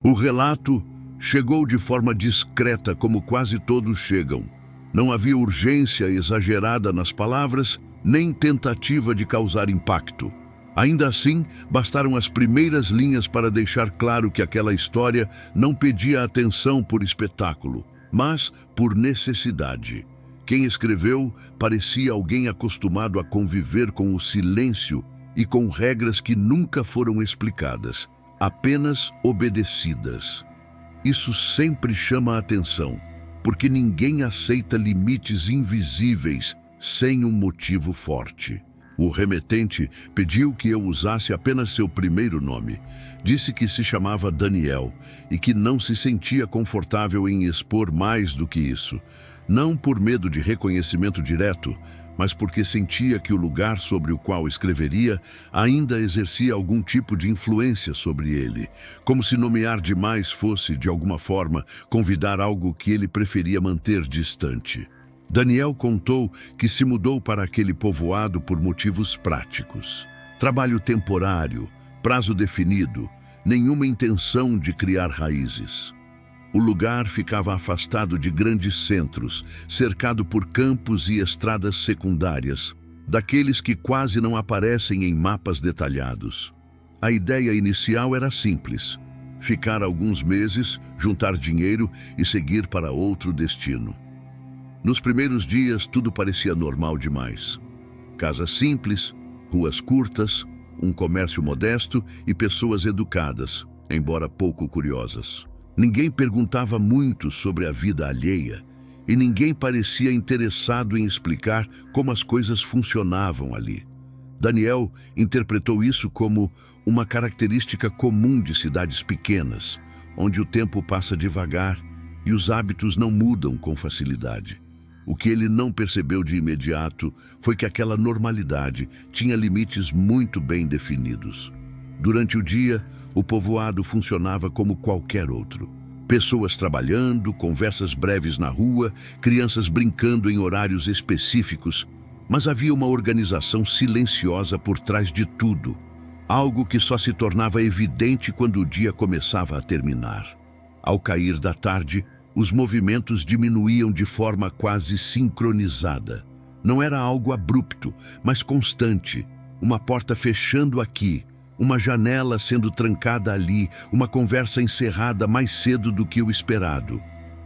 O relato chegou de forma discreta, como quase todos chegam. Não havia urgência exagerada nas palavras, nem tentativa de causar impacto. Ainda assim, bastaram as primeiras linhas para deixar claro que aquela história não pedia atenção por espetáculo, mas por necessidade. Quem escreveu parecia alguém acostumado a conviver com o silêncio e com regras que nunca foram explicadas, apenas obedecidas. Isso sempre chama a atenção, porque ninguém aceita limites invisíveis sem um motivo forte. O remetente pediu que eu usasse apenas seu primeiro nome. Disse que se chamava Daniel e que não se sentia confortável em expor mais do que isso. Não por medo de reconhecimento direto, mas porque sentia que o lugar sobre o qual escreveria ainda exercia algum tipo de influência sobre ele, como se nomear demais fosse, de alguma forma, convidar algo que ele preferia manter distante. Daniel contou que se mudou para aquele povoado por motivos práticos. Trabalho temporário, prazo definido, nenhuma intenção de criar raízes. O lugar ficava afastado de grandes centros, cercado por campos e estradas secundárias, daqueles que quase não aparecem em mapas detalhados. A ideia inicial era simples: ficar alguns meses, juntar dinheiro e seguir para outro destino. Nos primeiros dias, tudo parecia normal demais. Casas simples, ruas curtas, um comércio modesto e pessoas educadas, embora pouco curiosas. Ninguém perguntava muito sobre a vida alheia e ninguém parecia interessado em explicar como as coisas funcionavam ali. Daniel interpretou isso como uma característica comum de cidades pequenas, onde o tempo passa devagar e os hábitos não mudam com facilidade. O que ele não percebeu de imediato foi que aquela normalidade tinha limites muito bem definidos. Durante o dia, o povoado funcionava como qualquer outro. Pessoas trabalhando, conversas breves na rua, crianças brincando em horários específicos, mas havia uma organização silenciosa por trás de tudo, algo que só se tornava evidente quando o dia começava a terminar. Ao cair da tarde, os movimentos diminuíam de forma quase sincronizada. Não era algo abrupto, mas constante. Uma porta fechando aqui, uma janela sendo trancada ali, uma conversa encerrada mais cedo do que o esperado.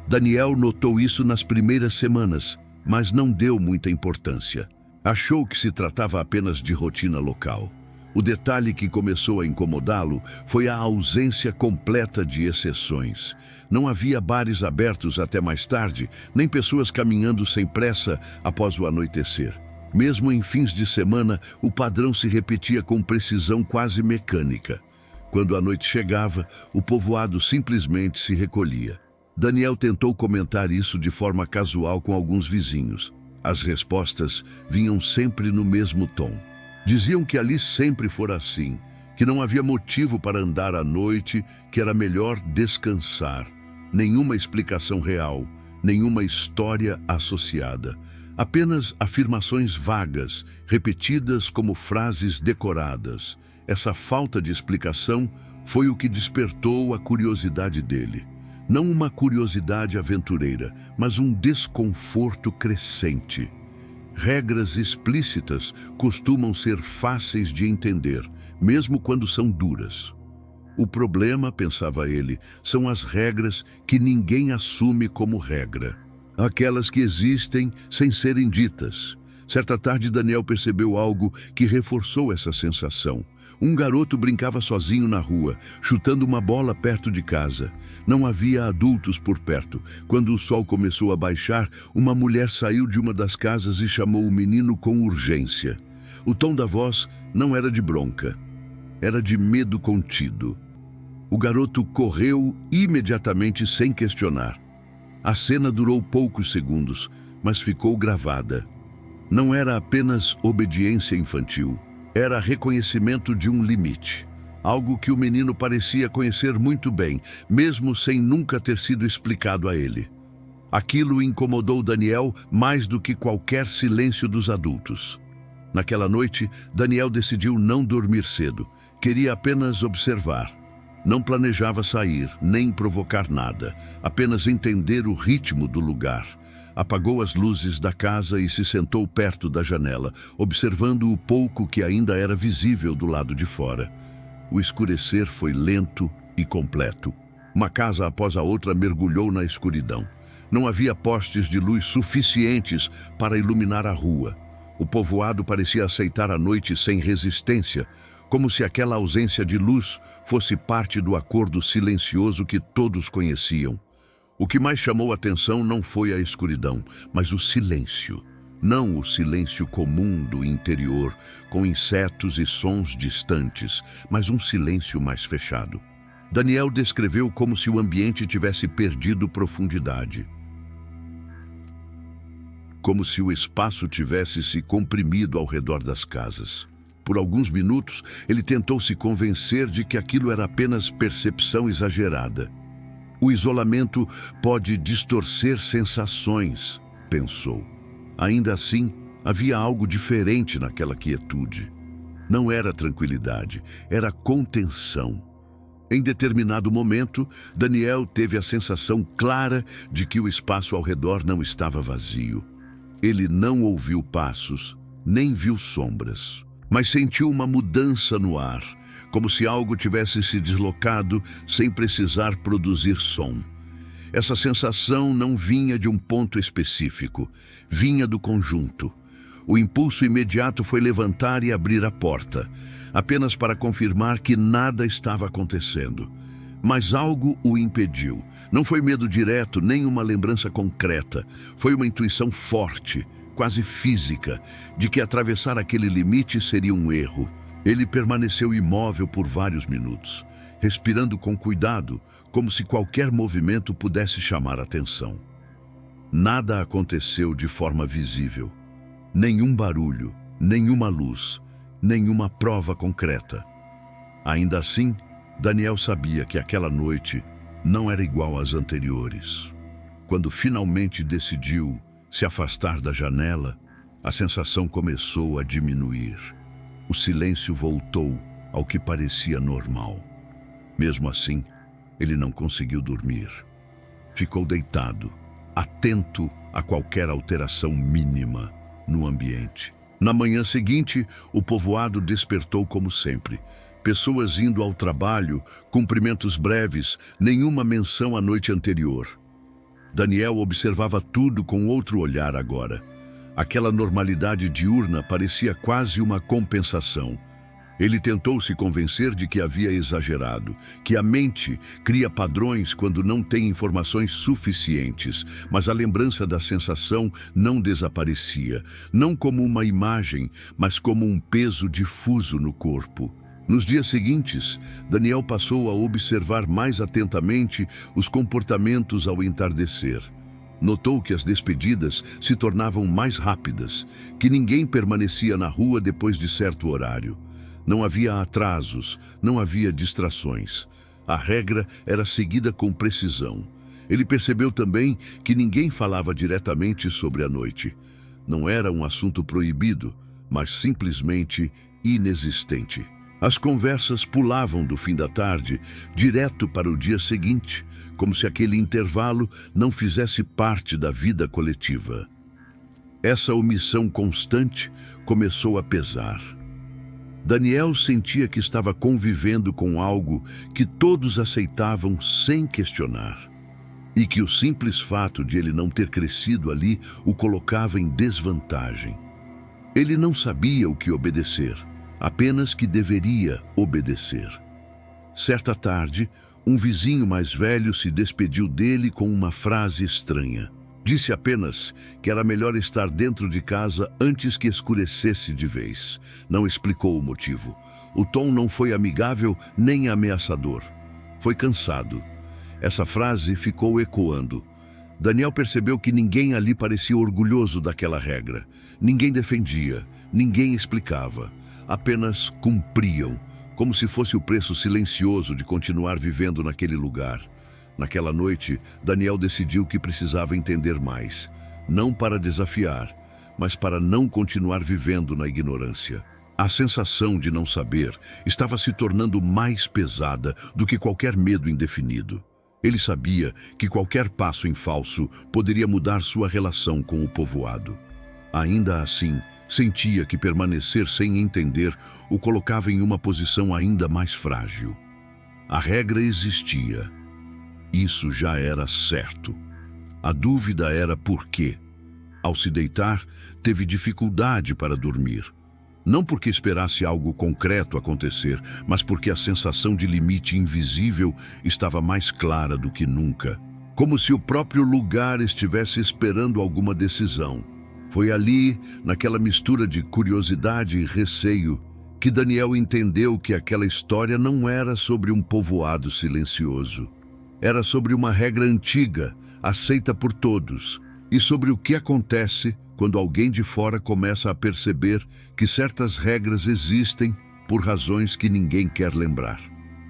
Daniel notou isso nas primeiras semanas, mas não deu muita importância. Achou que se tratava apenas de rotina local. O detalhe que começou a incomodá-lo foi a ausência completa de exceções. Não havia bares abertos até mais tarde, nem pessoas caminhando sem pressa após o anoitecer. Mesmo em fins de semana, o padrão se repetia com precisão quase mecânica. Quando a noite chegava, o povoado simplesmente se recolhia. Daniel tentou comentar isso de forma casual com alguns vizinhos. As respostas vinham sempre no mesmo tom. Diziam que ali sempre fora assim, que não havia motivo para andar à noite, que era melhor descansar. Nenhuma explicação real, nenhuma história associada. Apenas afirmações vagas, repetidas como frases decoradas. Essa falta de explicação foi o que despertou a curiosidade dele. Não uma curiosidade aventureira, mas um desconforto crescente. Regras explícitas costumam ser fáceis de entender, mesmo quando são duras. O problema, pensava ele, são as regras que ninguém assume como regra. Aquelas que existem sem serem ditas. Certa tarde, Daniel percebeu algo que reforçou essa sensação. Um garoto brincava sozinho na rua, chutando uma bola perto de casa. Não havia adultos por perto. Quando o sol começou a baixar, uma mulher saiu de uma das casas e chamou o menino com urgência. O tom da voz não era de bronca, era de medo contido. O garoto correu imediatamente sem questionar. A cena durou poucos segundos, mas ficou gravada. Não era apenas obediência infantil, era reconhecimento de um limite. Algo que o menino parecia conhecer muito bem, mesmo sem nunca ter sido explicado a ele. Aquilo incomodou Daniel mais do que qualquer silêncio dos adultos. Naquela noite, Daniel decidiu não dormir cedo. Queria apenas observar. Não planejava sair, nem provocar nada, apenas entender o ritmo do lugar. Apagou as luzes da casa e se sentou perto da janela, observando o pouco que ainda era visível do lado de fora. O escurecer foi lento e completo. Uma casa após a outra mergulhou na escuridão. Não havia postes de luz suficientes para iluminar a rua. O povoado parecia aceitar a noite sem resistência, como se aquela ausência de luz fosse parte do acordo silencioso que todos conheciam. O que mais chamou a atenção não foi a escuridão, mas o silêncio. Não o silêncio comum do interior, com insetos e sons distantes, mas um silêncio mais fechado. Daniel descreveu como se o ambiente tivesse perdido profundidade. Como se o espaço tivesse se comprimido ao redor das casas. Por alguns minutos, ele tentou se convencer de que aquilo era apenas percepção exagerada. O isolamento pode distorcer sensações, pensou. Ainda assim, havia algo diferente naquela quietude. Não era tranquilidade, era contenção. Em determinado momento, Daniel teve a sensação clara de que o espaço ao redor não estava vazio. Ele não ouviu passos, nem viu sombras, mas sentiu uma mudança no ar, como se algo tivesse se deslocado sem precisar produzir som. Essa sensação não vinha de um ponto específico, vinha do conjunto. O impulso imediato foi levantar e abrir a porta, apenas para confirmar que nada estava acontecendo. Mas algo o impediu. Não foi medo direto, nem uma lembrança concreta. Foi uma intuição forte, quase física, de que atravessar aquele limite seria um erro. Ele permaneceu imóvel por vários minutos, respirando com cuidado, como se qualquer movimento pudesse chamar atenção. Nada aconteceu de forma visível. Nenhum barulho, nenhuma luz, nenhuma prova concreta. Ainda assim, Daniel sabia que aquela noite não era igual às anteriores. Quando finalmente decidiu se afastar da janela, a sensação começou a diminuir. O silêncio voltou ao que parecia normal. Mesmo assim, ele não conseguiu dormir. Ficou deitado, atento a qualquer alteração mínima no ambiente. Na manhã seguinte, o povoado despertou como sempre. Pessoas indo ao trabalho, cumprimentos breves, nenhuma menção à noite anterior. Daniel observava tudo com outro olhar agora. Aquela normalidade diurna parecia quase uma compensação. Ele tentou se convencer de que havia exagerado, que a mente cria padrões quando não tem informações suficientes, mas a lembrança da sensação não desaparecia, não como uma imagem, mas como um peso difuso no corpo. Nos dias seguintes, Daniel passou a observar mais atentamente os comportamentos ao entardecer. Notou que as despedidas se tornavam mais rápidas, que ninguém permanecia na rua depois de certo horário. Não havia atrasos, não havia distrações. A regra era seguida com precisão. Ele percebeu também que ninguém falava diretamente sobre a noite. Não era um assunto proibido, mas simplesmente inexistente. As conversas pulavam do fim da tarde direto para o dia seguinte, como se aquele intervalo não fizesse parte da vida coletiva. Essa omissão constante começou a pesar. Daniel sentia que estava convivendo com algo que todos aceitavam sem questionar, e que o simples fato de ele não ter crescido ali o colocava em desvantagem. Ele não sabia o que obedecer, apenas que deveria obedecer. Certa tarde, um vizinho mais velho se despediu dele com uma frase estranha. Disse apenas que era melhor estar dentro de casa antes que escurecesse de vez. Não explicou o motivo. O tom não foi amigável nem ameaçador. Foi cansado. Essa frase ficou ecoando. Daniel percebeu que ninguém ali parecia orgulhoso daquela regra. Ninguém defendia, ninguém explicava. Apenas cumpriam, como se fosse o preço silencioso de continuar vivendo naquele lugar. Naquela noite, Daniel decidiu que precisava entender mais, não para desafiar, mas para não continuar vivendo na ignorância. A sensação de não saber estava se tornando mais pesada do que qualquer medo indefinido. Ele sabia que qualquer passo em falso poderia mudar sua relação com o povoado. Ainda assim, sentia que permanecer sem entender o colocava em uma posição ainda mais frágil. A regra existia. Isso já era certo. A dúvida era por quê. Ao se deitar, teve dificuldade para dormir. Não porque esperasse algo concreto acontecer, mas porque a sensação de limite invisível estava mais clara do que nunca. Como se o próprio lugar estivesse esperando alguma decisão. Foi ali, naquela mistura de curiosidade e receio, que Daniel entendeu que aquela história não era sobre um povoado silencioso. Era sobre uma regra antiga, aceita por todos, e sobre o que acontece quando alguém de fora começa a perceber que certas regras existem por razões que ninguém quer lembrar.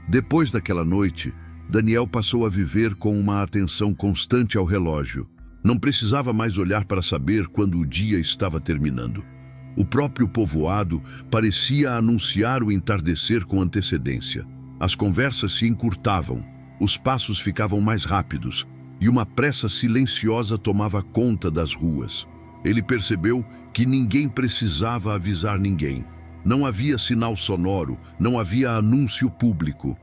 Depois daquela noite, Daniel passou a viver com uma atenção constante ao relógio. Não precisava mais olhar para saber quando o dia estava terminando. O próprio povoado parecia anunciar o entardecer com antecedência. As conversas se encurtavam, os passos ficavam mais rápidos e uma pressa silenciosa tomava conta das ruas. Ele percebeu que ninguém precisava avisar ninguém. Não havia sinal sonoro, não havia anúncio público.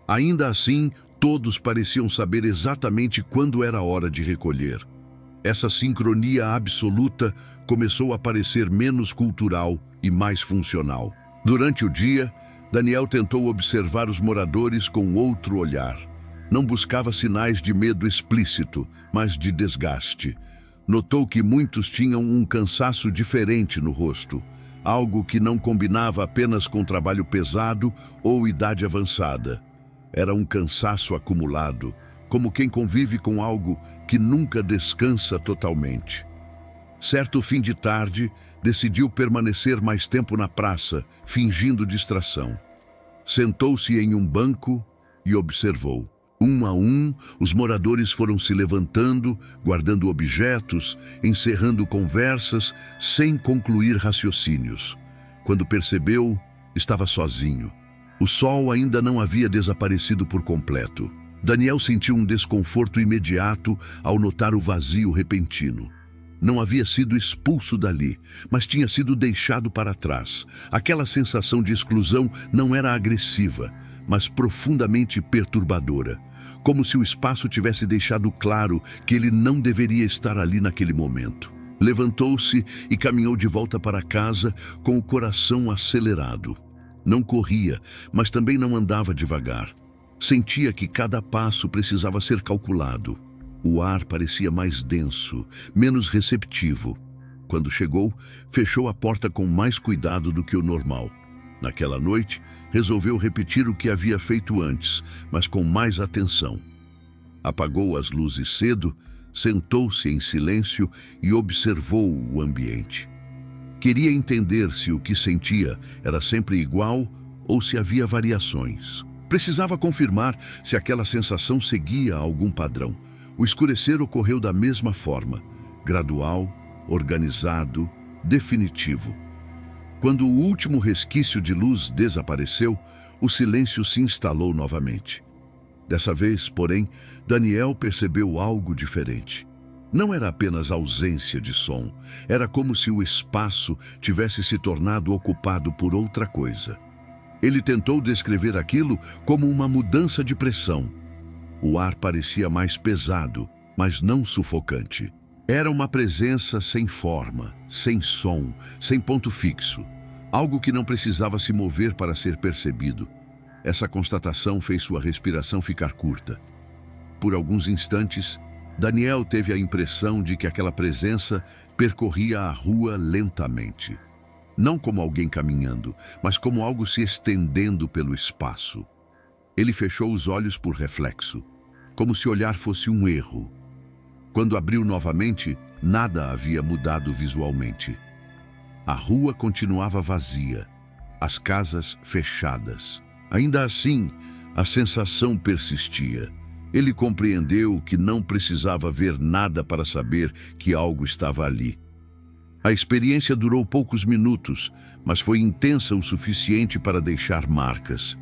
Ainda assim, todos pareciam saber exatamente quando era hora de recolher. Essa sincronia absoluta começou a parecer menos cultural e mais funcional. Durante o dia, Daniel tentou observar os moradores com outro olhar. Não buscava sinais de medo explícito, mas de desgaste. Notou que muitos tinham um cansaço diferente no rosto, algo que não combinava apenas com trabalho pesado ou idade avançada. Era um cansaço acumulado, como quem convive com algo que nunca descansa totalmente. Certo fim de tarde, decidiu permanecer mais tempo na praça, fingindo distração. Sentou-se em um banco e observou. Um a um, os moradores foram se levantando, guardando objetos, encerrando conversas, sem concluir raciocínios. Quando percebeu, estava sozinho. O sol ainda não havia desaparecido por completo. Daniel sentiu um desconforto imediato ao notar o vazio repentino. Não havia sido expulso dali, mas tinha sido deixado para trás. Aquela sensação de exclusão não era agressiva, mas profundamente perturbadora. Como se o espaço tivesse deixado claro que ele não deveria estar ali naquele momento. Levantou-se e caminhou de volta para casa com o coração acelerado. Não corria, mas também não andava devagar. Sentia que cada passo precisava ser calculado. O ar parecia mais denso, menos receptivo. Quando chegou, fechou a porta com mais cuidado do que o normal. Naquela noite, resolveu repetir o que havia feito antes, mas com mais atenção. Apagou as luzes cedo, sentou-se em silêncio e observou o ambiente. Queria entender se o que sentia era sempre igual ou se havia variações. Precisava confirmar se aquela sensação seguia algum padrão. O escurecer ocorreu da mesma forma, gradual, organizado, definitivo. Quando o último resquício de luz desapareceu, o silêncio se instalou novamente. Dessa vez, porém, Daniel percebeu algo diferente. Não era apenas ausência de som, era como se o espaço tivesse se tornado ocupado por outra coisa. Ele tentou descrever aquilo como uma mudança de pressão. O ar parecia mais pesado, mas não sufocante. Era uma presença sem forma, sem som, sem ponto fixo. Algo que não precisava se mover para ser percebido. Essa constatação fez sua respiração ficar curta. Por alguns instantes, Daniel teve a impressão de que aquela presença percorria a rua lentamente. Não como alguém caminhando, mas como algo se estendendo pelo espaço. Ele fechou os olhos por reflexo, como se olhar fosse um erro. Quando abriu novamente, nada havia mudado visualmente. A rua continuava vazia, as casas fechadas. Ainda assim, a sensação persistia. Ele compreendeu que não precisava ver nada para saber que algo estava ali. A experiência durou poucos minutos, mas foi intensa o suficiente para deixar marcas.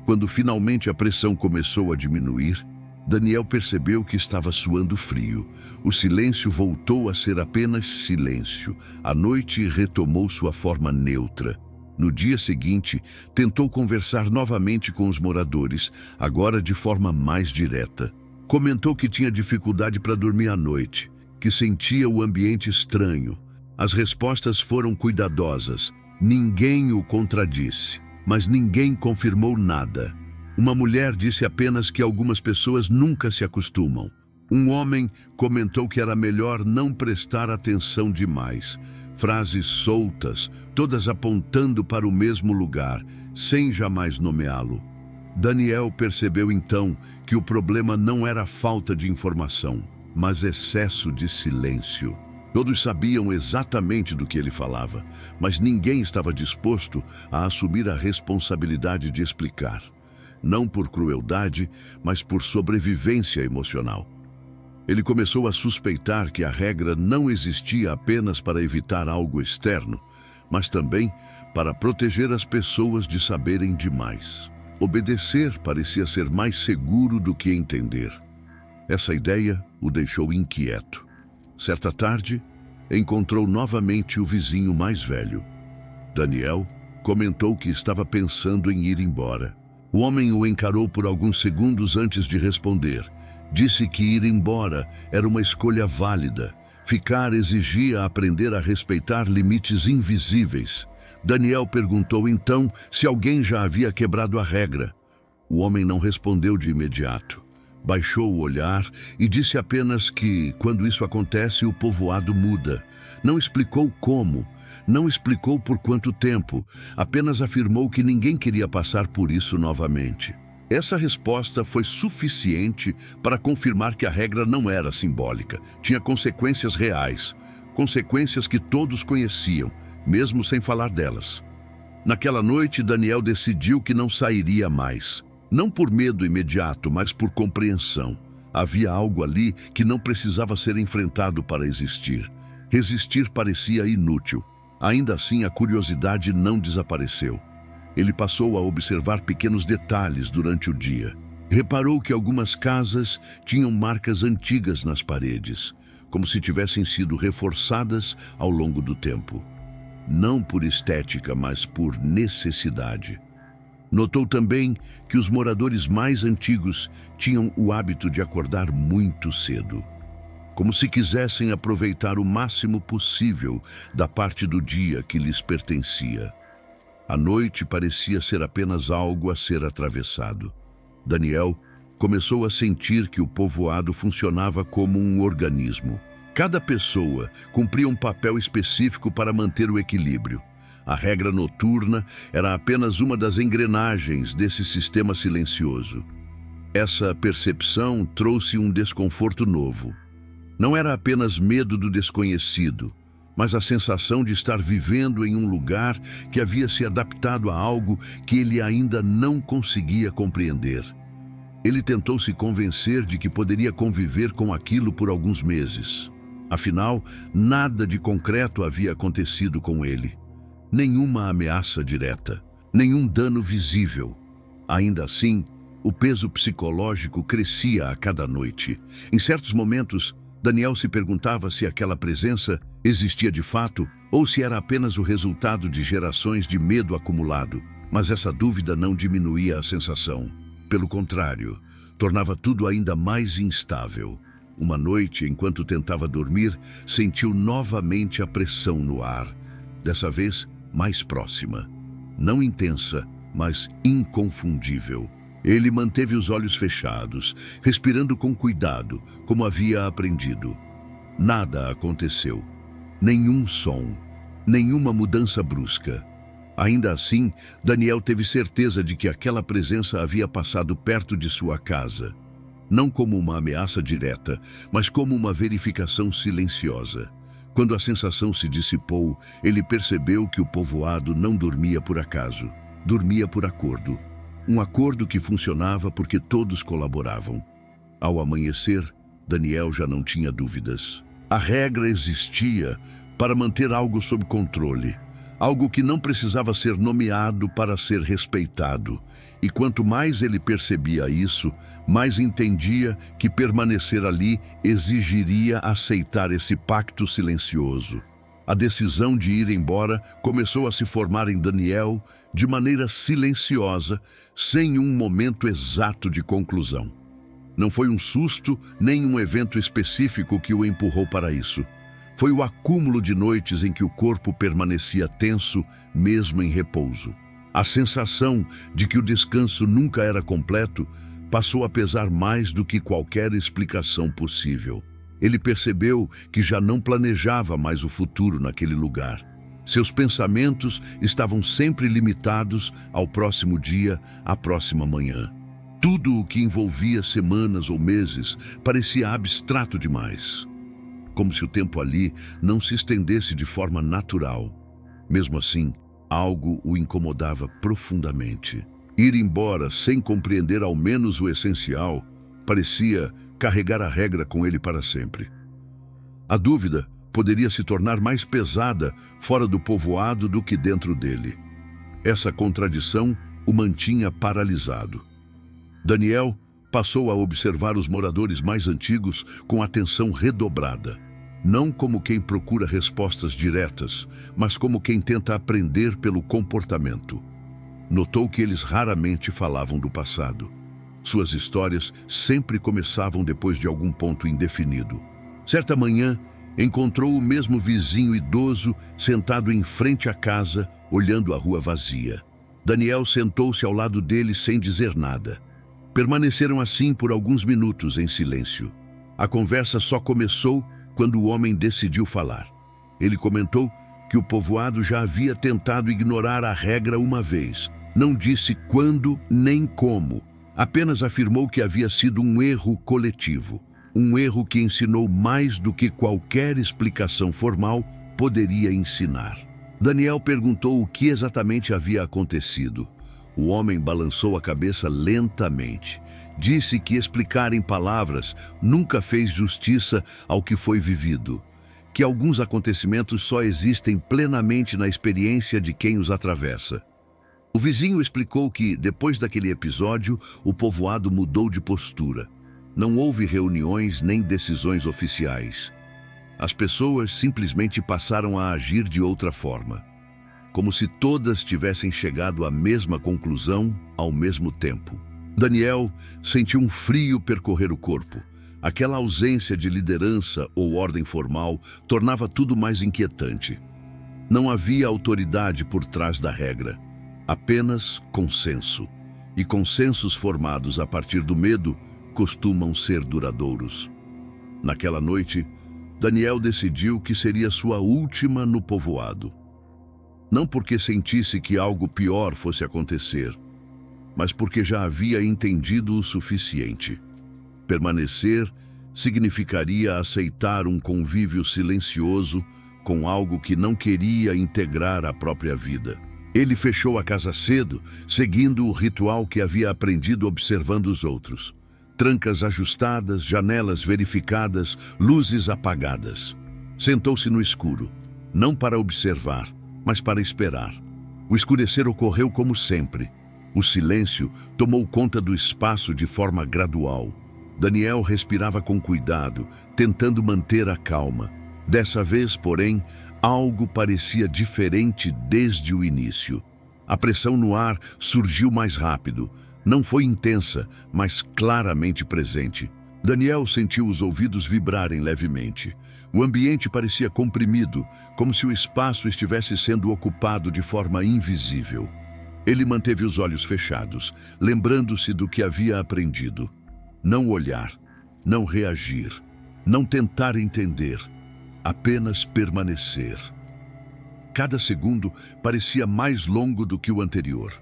Quando finalmente a pressão começou a diminuir, Daniel percebeu que estava suando frio. O silêncio voltou a ser apenas silêncio. A noite retomou sua forma neutra. No dia seguinte, tentou conversar novamente com os moradores, agora de forma mais direta. Comentou que tinha dificuldade para dormir à noite, que sentia o ambiente estranho. As respostas foram cuidadosas. Ninguém o contradisse, mas ninguém confirmou nada. Uma mulher disse apenas que algumas pessoas nunca se acostumam. Um homem comentou que era melhor não prestar atenção demais. Frases soltas, todas apontando para o mesmo lugar, sem jamais nomeá-lo. Daniel percebeu então que o problema não era falta de informação, mas excesso de silêncio. Todos sabiam exatamente do que ele falava, mas ninguém estava disposto a assumir a responsabilidade de explicar. Não por crueldade, mas por sobrevivência emocional. Ele começou a suspeitar que a regra não existia apenas para evitar algo externo, mas também para proteger as pessoas de saberem demais. Obedecer parecia ser mais seguro do que entender. Essa ideia o deixou inquieto. Certa tarde, encontrou novamente o vizinho mais velho. Daniel comentou que estava pensando em ir embora. O homem o encarou por alguns segundos antes de responder. Disse que ir embora era uma escolha válida. Ficar exigia aprender a respeitar limites invisíveis. Daniel perguntou então se alguém já havia quebrado a regra. O homem não respondeu de imediato. Baixou o olhar e disse apenas que, quando isso acontece, o povoado muda. Não explicou como, não explicou por quanto tempo, apenas afirmou que ninguém queria passar por isso novamente. Essa resposta foi suficiente para confirmar que a regra não era simbólica, tinha consequências reais, consequências que todos conheciam, mesmo sem falar delas. Naquela noite, Daniel decidiu que não sairia mais. Não por medo imediato, mas por compreensão. Havia algo ali que não precisava ser enfrentado para existir. Resistir parecia inútil. Ainda assim, a curiosidade não desapareceu. Ele passou a observar pequenos detalhes durante o dia. Reparou que algumas casas tinham marcas antigas nas paredes, como se tivessem sido reforçadas ao longo do tempo. Não por estética, mas por necessidade. Notou também que os moradores mais antigos tinham o hábito de acordar muito cedo, como se quisessem aproveitar o máximo possível da parte do dia que lhes pertencia. A noite parecia ser apenas algo a ser atravessado. Daniel começou a sentir que o povoado funcionava como um organismo. Cada pessoa cumpria um papel específico para manter o equilíbrio. A regra noturna era apenas uma das engrenagens desse sistema silencioso. Essa percepção trouxe um desconforto novo. Não era apenas medo do desconhecido, mas a sensação de estar vivendo em um lugar que havia se adaptado a algo que ele ainda não conseguia compreender. Ele tentou se convencer de que poderia conviver com aquilo por alguns meses. Afinal, nada de concreto havia acontecido com ele. Nenhuma ameaça direta, nenhum dano visível. Ainda assim, o peso psicológico crescia a cada noite. Em certos momentos, Daniel se perguntava se aquela presença existia de fato ou se era apenas o resultado de gerações de medo acumulado. Mas essa dúvida não diminuía a sensação. Pelo contrário, tornava tudo ainda mais instável. Uma noite, enquanto tentava dormir, sentiu novamente a pressão no ar. Dessa vez, mais próxima. Não intensa, mas inconfundível. Ele manteve os olhos fechados, respirando com cuidado, como havia aprendido. Nada aconteceu. Nenhum som, nenhuma mudança brusca. Ainda assim, Daniel teve certeza de que aquela presença havia passado perto de sua casa. Não como uma ameaça direta, mas como uma verificação silenciosa. Quando a sensação se dissipou, ele percebeu que o povoado não dormia por acaso. Dormia por acordo. Um acordo que funcionava porque todos colaboravam. Ao amanhecer, Daniel já não tinha dúvidas. A regra existia para manter algo sob controle, algo que não precisava ser nomeado para ser respeitado. E quanto mais ele percebia isso, mais entendia que permanecer ali exigiria aceitar esse pacto silencioso. A decisão de ir embora começou a se formar em Daniel de maneira silenciosa, sem um momento exato de conclusão. Não foi um susto nem um evento específico que o empurrou para isso. Foi o acúmulo de noites em que o corpo permanecia tenso, mesmo em repouso. A sensação de que o descanso nunca era completo passou a pesar mais do que qualquer explicação possível. Ele percebeu que já não planejava mais o futuro naquele lugar. Seus pensamentos estavam sempre limitados ao próximo dia, à próxima manhã. Tudo o que envolvia semanas ou meses parecia abstrato demais, como se o tempo ali não se estendesse de forma natural. Mesmo assim, algo o incomodava profundamente. Ir embora sem compreender ao menos o essencial parecia carregar a regra com ele para sempre. A dúvida poderia se tornar mais pesada fora do povoado do que dentro dele. Essa contradição o mantinha paralisado. Daniel passou a observar os moradores mais antigos com atenção redobrada. Não como quem procura respostas diretas, mas como quem tenta aprender pelo comportamento. Notou que eles raramente falavam do passado. Suas histórias sempre começavam depois de algum ponto indefinido. Certa manhã, encontrou o mesmo vizinho idoso sentado em frente à casa, olhando a rua vazia. Daniel sentou-se ao lado dele sem dizer nada. Permaneceram assim por alguns minutos em silêncio. A conversa só começou quando o homem decidiu falar. Ele comentou que o povoado já havia tentado ignorar a regra uma vez. Não disse quando nem como. Apenas afirmou que havia sido um erro coletivo. Um erro que ensinou mais do que qualquer explicação formal poderia ensinar. Daniel perguntou o que exatamente havia acontecido. O homem balançou a cabeça lentamente. Disse que explicar em palavras nunca fez justiça ao que foi vivido, que alguns acontecimentos só existem plenamente na experiência de quem os atravessa. O vizinho explicou que, depois daquele episódio, o povoado mudou de postura. Não houve reuniões nem decisões oficiais. As pessoas simplesmente passaram a agir de outra forma, como se todas tivessem chegado à mesma conclusão ao mesmo tempo. Daniel sentiu um frio percorrer o corpo. Aquela ausência de liderança ou ordem formal tornava tudo mais inquietante. Não havia autoridade por trás da regra, apenas consenso. E consensos formados a partir do medo costumam ser duradouros. Naquela noite, Daniel decidiu que seria sua última no povoado. Não porque sentisse que algo pior fosse acontecer, mas porque já havia entendido o suficiente. Permanecer significaria aceitar um convívio silencioso com algo que não queria integrar à própria vida. Ele fechou a casa cedo, seguindo o ritual que havia aprendido observando os outros. Trancas ajustadas, janelas verificadas, luzes apagadas. Sentou-se no escuro, não para observar, mas para esperar. O escurecer ocorreu como sempre. O silêncio tomou conta do espaço de forma gradual. Daniel respirava com cuidado, tentando manter a calma. Dessa vez, porém, algo parecia diferente desde o início. A pressão no ar surgiu mais rápido. Não foi intensa, mas claramente presente. Daniel sentiu os ouvidos vibrarem levemente. O ambiente parecia comprimido, como se o espaço estivesse sendo ocupado de forma invisível. Ele manteve os olhos fechados, lembrando-se do que havia aprendido. Não olhar, não reagir, não tentar entender, apenas permanecer. Cada segundo parecia mais longo do que o anterior.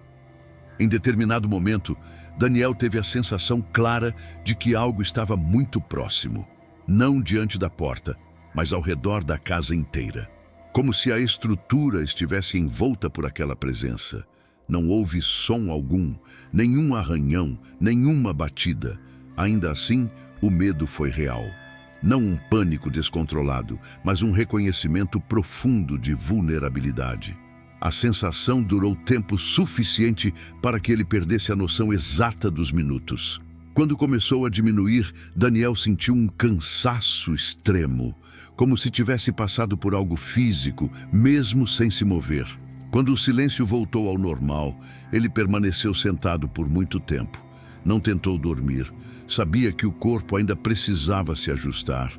Em determinado momento, Daniel teve a sensação clara de que algo estava muito próximo. Não diante da porta, mas ao redor da casa inteira. Como se a estrutura estivesse envolta por aquela presença. Não houve som algum, nenhum arranhão, nenhuma batida. Ainda assim, o medo foi real. Não um pânico descontrolado, mas um reconhecimento profundo de vulnerabilidade. A sensação durou tempo suficiente para que ele perdesse a noção exata dos minutos. Quando começou a diminuir, Daniel sentiu um cansaço extremo, como se tivesse passado por algo físico, mesmo sem se mover. Quando o silêncio voltou ao normal, ele permaneceu sentado por muito tempo. Não tentou dormir. Sabia que o corpo ainda precisava se ajustar.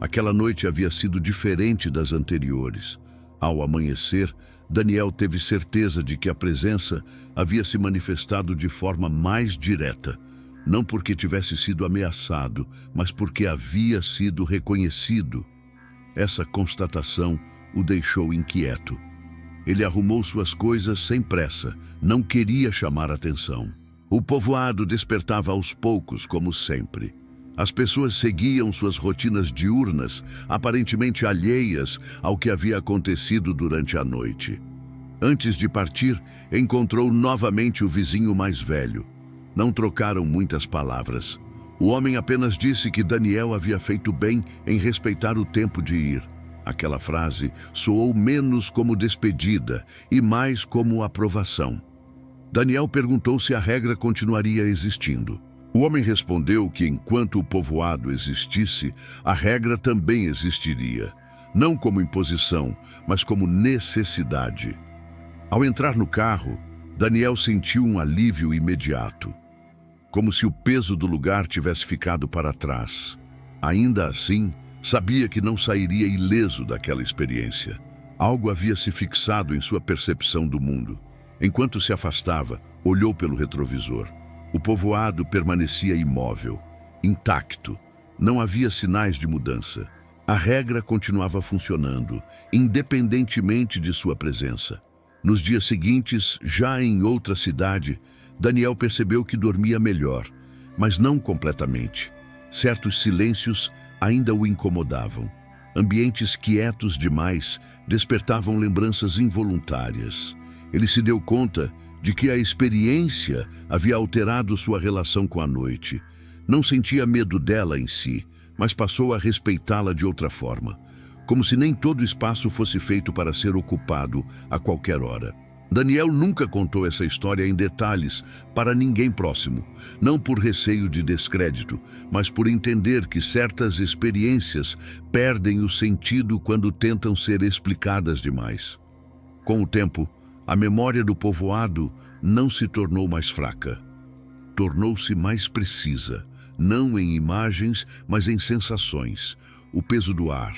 Aquela noite havia sido diferente das anteriores. Ao amanhecer, Daniel teve certeza de que a presença havia se manifestado de forma mais direta. Não porque tivesse sido ameaçado, mas porque havia sido reconhecido. Essa constatação o deixou inquieto. Ele arrumou suas coisas sem pressa, não queria chamar atenção. O povoado despertava aos poucos, como sempre. As pessoas seguiam suas rotinas diurnas, aparentemente alheias ao que havia acontecido durante a noite. Antes de partir, encontrou novamente o vizinho mais velho. Não trocaram muitas palavras. O homem apenas disse que Daniel havia feito bem em respeitar o tempo de ir. Aquela frase soou menos como despedida e mais como aprovação. Daniel perguntou se a regra continuaria existindo. O homem respondeu que enquanto o povoado existisse, a regra também existiria. Não como imposição, mas como necessidade. Ao entrar no carro, Daniel sentiu um alívio imediato. Como se o peso do lugar tivesse ficado para trás. Ainda assim, sabia que não sairia ileso daquela experiência. Algo havia se fixado em sua percepção do mundo. Enquanto se afastava, olhou pelo retrovisor. O povoado permanecia imóvel, intacto. Não havia sinais de mudança. A regra continuava funcionando, independentemente de sua presença. Nos dias seguintes, já em outra cidade, Daniel percebeu que dormia melhor, mas não completamente. Certos silêncios ainda o incomodavam. Ambientes quietos demais despertavam lembranças involuntárias. Ele se deu conta de que a experiência havia alterado sua relação com a noite. Não sentia medo dela em si, mas passou a respeitá-la de outra forma, como se nem todo espaço fosse feito para ser ocupado a qualquer hora. Daniel nunca contou essa história em detalhes para ninguém próximo, não por receio de descrédito, mas por entender que certas experiências perdem o sentido quando tentam ser explicadas demais. Com o tempo, a memória do povoado não se tornou mais fraca. Tornou-se mais precisa, não em imagens, mas em sensações. O peso do ar,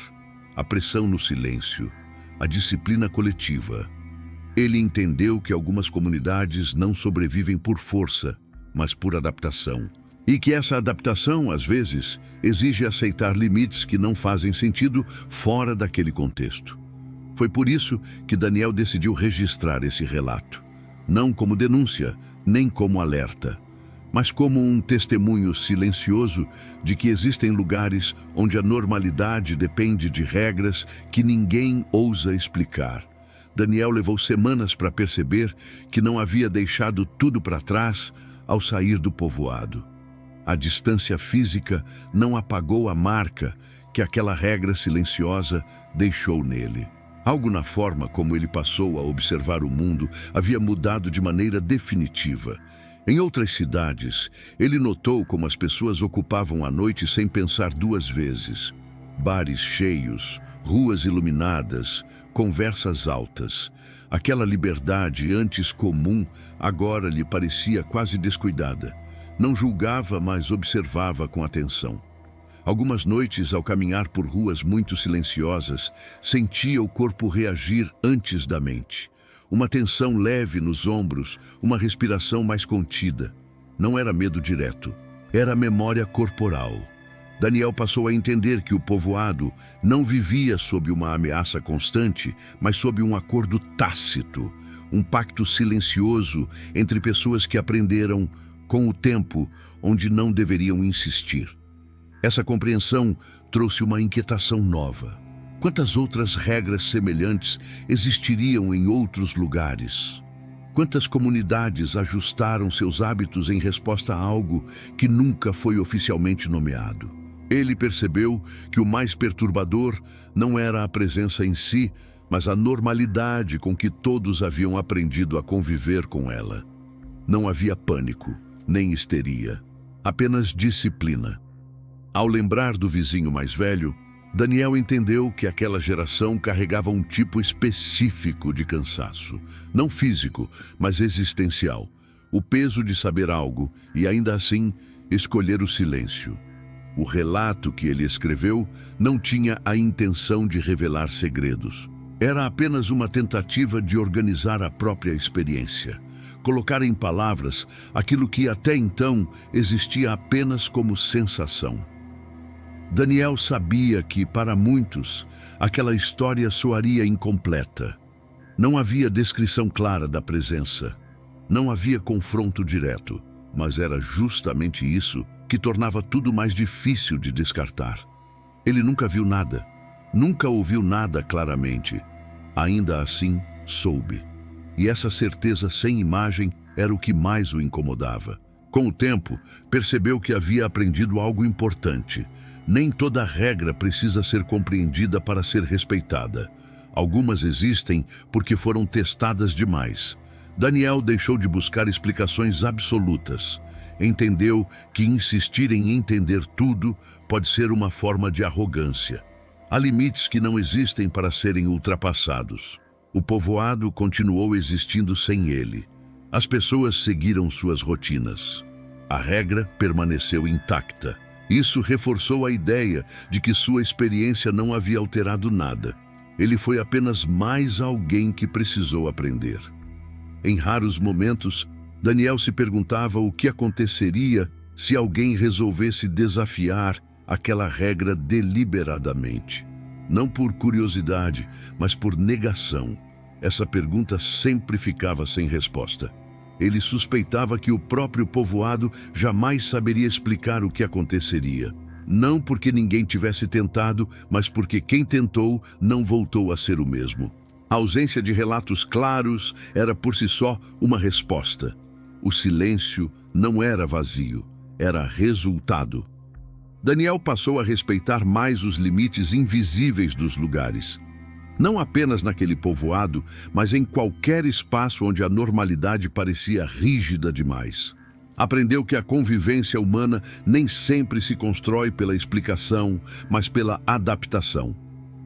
a pressão no silêncio, a disciplina coletiva. Ele entendeu que algumas comunidades não sobrevivem por força, mas por adaptação. E que essa adaptação, às vezes, exige aceitar limites que não fazem sentido fora daquele contexto. Foi por isso que Daniel decidiu registrar esse relato. Não como denúncia, nem como alerta, mas como um testemunho silencioso de que existem lugares onde a normalidade depende de regras que ninguém ousa explicar. Daniel levou semanas para perceber que não havia deixado tudo para trás ao sair do povoado. A distância física não apagou a marca que aquela regra silenciosa deixou nele. Algo na forma como ele passou a observar o mundo havia mudado de maneira definitiva. Em outras cidades, ele notou como as pessoas ocupavam a noite sem pensar duas vezes. Bares cheios, ruas iluminadas, conversas altas. Aquela liberdade antes comum agora lhe parecia quase descuidada. Não julgava, mas observava com atenção. Algumas noites, ao caminhar por ruas muito silenciosas, sentia o corpo reagir antes da mente. Uma tensão leve nos ombros, uma respiração mais contida. Não era medo direto, era memória corporal. Daniel passou a entender que o povoado não vivia sob uma ameaça constante, mas sob um acordo tácito, um pacto silencioso entre pessoas que aprenderam, com o tempo, onde não deveriam insistir. Essa compreensão trouxe uma inquietação nova. Quantas outras regras semelhantes existiriam em outros lugares? Quantas comunidades ajustaram seus hábitos em resposta a algo que nunca foi oficialmente nomeado? Ele percebeu que o mais perturbador não era a presença em si, mas a normalidade com que todos haviam aprendido a conviver com ela. Não havia pânico, nem histeria, apenas disciplina. Ao lembrar do vizinho mais velho, Daniel entendeu que aquela geração carregava um tipo específico de cansaço, não físico, mas existencial. O peso de saber algo e, ainda assim, escolher o silêncio. O relato que ele escreveu não tinha a intenção de revelar segredos. Era apenas uma tentativa de organizar a própria experiência, colocar em palavras aquilo que até então existia apenas como sensação. Daniel sabia que, para muitos, aquela história soaria incompleta. Não havia descrição clara da presença, não havia confronto direto, mas era justamente isso que tornava tudo mais difícil de descartar. Ele nunca viu nada, nunca ouviu nada claramente. Ainda assim, soube. E essa certeza sem imagem era o que mais o incomodava. Com o tempo, percebeu que havia aprendido algo importante. Nem toda regra precisa ser compreendida para ser respeitada. Algumas existem porque foram testadas demais. Daniel deixou de buscar explicações absolutas. Entendeu que insistir em entender tudo pode ser uma forma de arrogância. Há limites que não existem para serem ultrapassados. O povoado continuou existindo sem ele. As pessoas seguiram suas rotinas. A regra permaneceu intacta. Isso reforçou a ideia de que sua experiência não havia alterado nada. Ele foi apenas mais alguém que precisou aprender. Em raros momentos, Daniel se perguntava o que aconteceria se alguém resolvesse desafiar aquela regra deliberadamente. Não por curiosidade, mas por negação. Essa pergunta sempre ficava sem resposta. Ele suspeitava que o próprio povoado jamais saberia explicar o que aconteceria. Não porque ninguém tivesse tentado, mas porque quem tentou não voltou a ser o mesmo. A ausência de relatos claros era por si só uma resposta. O silêncio não era vazio, era resultado. Daniel passou a respeitar mais os limites invisíveis dos lugares. Não apenas naquele povoado, mas em qualquer espaço onde a normalidade parecia rígida demais. Aprendeu que a convivência humana nem sempre se constrói pela explicação, mas pela adaptação.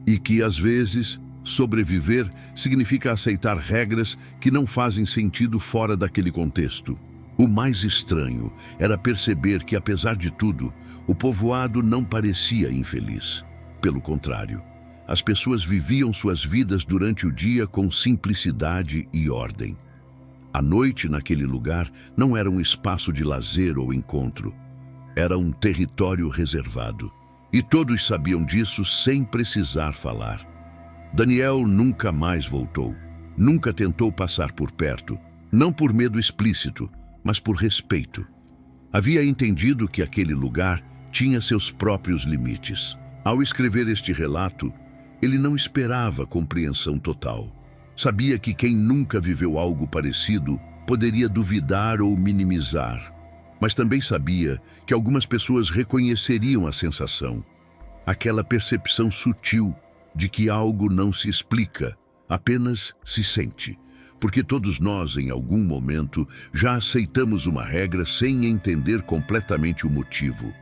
E que, às vezes, sobreviver significa aceitar regras que não fazem sentido fora daquele contexto. O mais estranho era perceber que, apesar de tudo, o povoado não parecia infeliz. Pelo contrário, as pessoas viviam suas vidas durante o dia com simplicidade e ordem. A noite naquele lugar não era um espaço de lazer ou encontro. Era um território reservado. E todos sabiam disso sem precisar falar. Daniel nunca mais voltou. Nunca tentou passar por perto. Não por medo explícito, mas por respeito. Havia entendido que aquele lugar tinha seus próprios limites. Ao escrever este relato, ele não esperava compreensão total. Sabia que quem nunca viveu algo parecido poderia duvidar ou minimizar. Mas também sabia que algumas pessoas reconheceriam a sensação. Aquela percepção sutil de que algo não se explica, apenas se sente. Porque todos nós, em algum momento, já aceitamos uma regra sem entender completamente o motivo.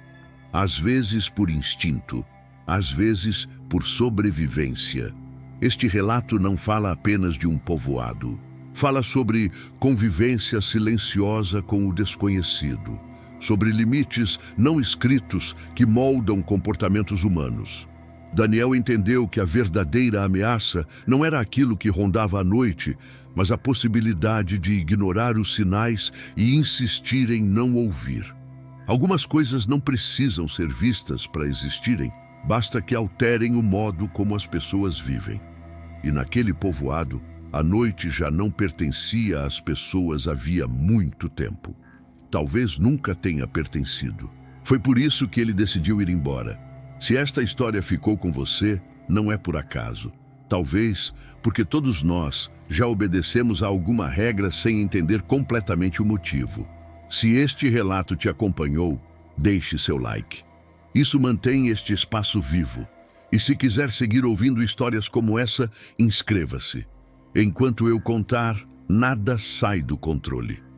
Às vezes por instinto, às vezes por sobrevivência. Este relato não fala apenas de um povoado. Fala sobre convivência silenciosa com o desconhecido, sobre limites não escritos que moldam comportamentos humanos. Daniel entendeu que a verdadeira ameaça não era aquilo que rondava à noite, mas a possibilidade de ignorar os sinais e insistir em não ouvir. Algumas coisas não precisam ser vistas para existirem, basta que alterem o modo como as pessoas vivem. E naquele povoado, a noite já não pertencia às pessoas havia muito tempo. Talvez nunca tenha pertencido. Foi por isso que ele decidiu ir embora. Se esta história ficou com você, não é por acaso. Talvez porque todos nós já obedecemos a alguma regra sem entender completamente o motivo. Se este relato te acompanhou, deixe seu like. Isso mantém este espaço vivo. E se quiser seguir ouvindo histórias como essa, inscreva-se. Enquanto eu contar, nada sai do controle.